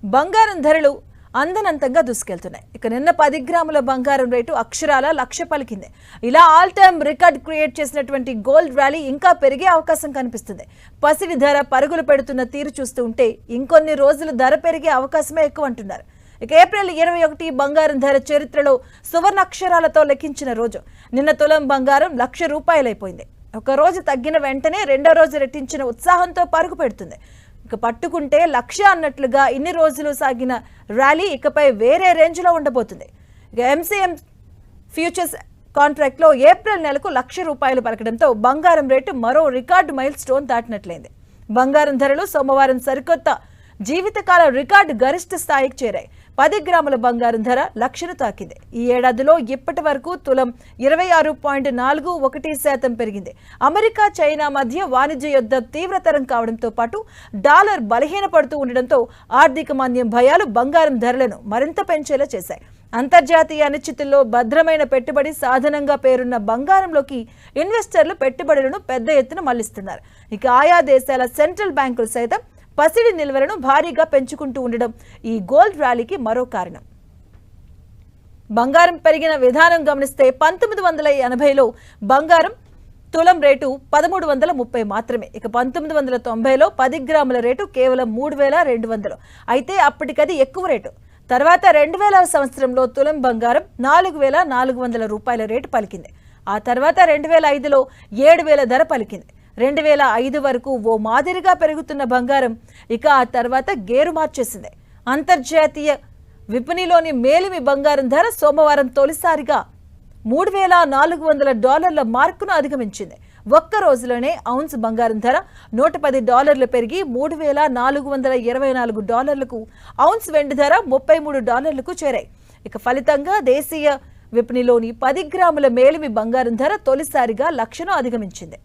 బంగారం ధరలు అందనంతంగా దూసుకెళ్తున్నాయి. ఇక నిన్న 10 గ్రాముల బంగారం రేటు అక్షరాల 1,00,000 పలికింది. ఇలా ఆల్ టైమ్ రికార్డ్ క్రియేట్ చేసినటువంటి గోల్డ్ ర్యాలీ ఇంకా పెరిగే అవకాశం కనిపిస్తుంది. పసిడి ధర పరుగులు పెడుతున్న తీరు చూస్తూ ఉంటే ఇంకొన్ని రోజులు ధర పెరిగే అవకాశమే ఎక్కువ అంటున్నారు. ఇక ఏప్రిల్ 21 బంగారం ధర చరిత్రలో సువర్ణాక్షరాలతో లెక్కించిన రోజు. నిన్న తులం బంగారం ₹1,00,000 ఒక రోజు తగ్గిన వెంటనే రెండో రోజు రెట్టించిన ఉత్సాహంతో పరుగు పెడుతుంది. ఇక పట్టుకుంటే 1,00,000 అన్నట్లుగా ఇన్ని రోజులు సాగిన ర్యాలీ ఇకపై వేరే రేంజ్లో ఉండబోతుంది. ఇక ఎంసీఎం ఫ్యూచర్స్ కాంట్రాక్ట్లో ఏప్రిల్ నెలకు ₹1,00,000 పలకడంతో బంగారం రేటు మరో రికార్డు మైల్ స్టోన్ దాటినట్లయింది. బంగారం ధరలు సోమవారం సరికొత్త జీవితకాల రికార్డు గరిష్ట స్థాయికి చేరాయి. 10 గ్రాముల బంగారం ధర 1,00,000ను తాకింది. ఈ ఏడాదిలో ఇప్పటి వరకు తులం 26.41% పెరిగింది. అమెరికా చైనా మధ్య వాణిజ్య యుద్ధం తీవ్రతరం కావడంతో పాటు డాలర్ బలహీనపడుతూ ఉండడంతో ఆర్థిక మాంద్యం భయాలు బంగారం ధరలను మరింత పెంచేలా చేశాయి. అంతర్జాతీయ అనిశ్చితుల్లో భద్రమైన పెట్టుబడి సాధనంగా పేరున్న బంగారంలోకి ఇన్వెస్టర్లు పెట్టుబడులను పెద్ద ఎత్తున మళ్లిస్తున్నారు. ఇక ఆయా దేశాల సెంట్రల్ బ్యాంకులు సైతం పసిడి నిల్వలను భారీగా పెంచుకుంటూ ఉండడం ఈ గోల్డ్ ర్యాలీకి మరో కారణం. బంగారం పెరిగిన విధానం గమనిస్తే 1980లో బంగారం తులం రేటు 1,330 మాత్రమే. ఇక 1990లో 10 గ్రాముల రేటు కేవలం 3,200. అయితే అప్పటికది ఎక్కువ రేటు. తర్వాత 2000వ సంవత్సరంలో తులం బంగారం ₹4,400 రేటు పలికింది. ఆ తర్వాత 2005లో 7,000 ధర పలికింది. 2005 వరకు ఓ మాదిరిగా పెరుగుతున్న బంగారం ఇక ఆ తర్వాత గేరు మార్చేసింది. అంతర్జాతీయ విపణిలోని మేలిమి బంగారం ధర సోమవారం తొలిసారిగా $3,400 మార్కును అధిగమించింది. ఒక్క రోజులోనే ఔన్స్ బంగారం ధర $110 పెరిగి $3,424కు, ఔన్స్ వెండి ధర $33కు చేరాయి. ఇక ఫలితంగా దేశీయ విపణిలోని 10 గ్రాముల మేలిమి బంగారం ధర తొలిసారిగా 1,00,000ను అధిగమించింది.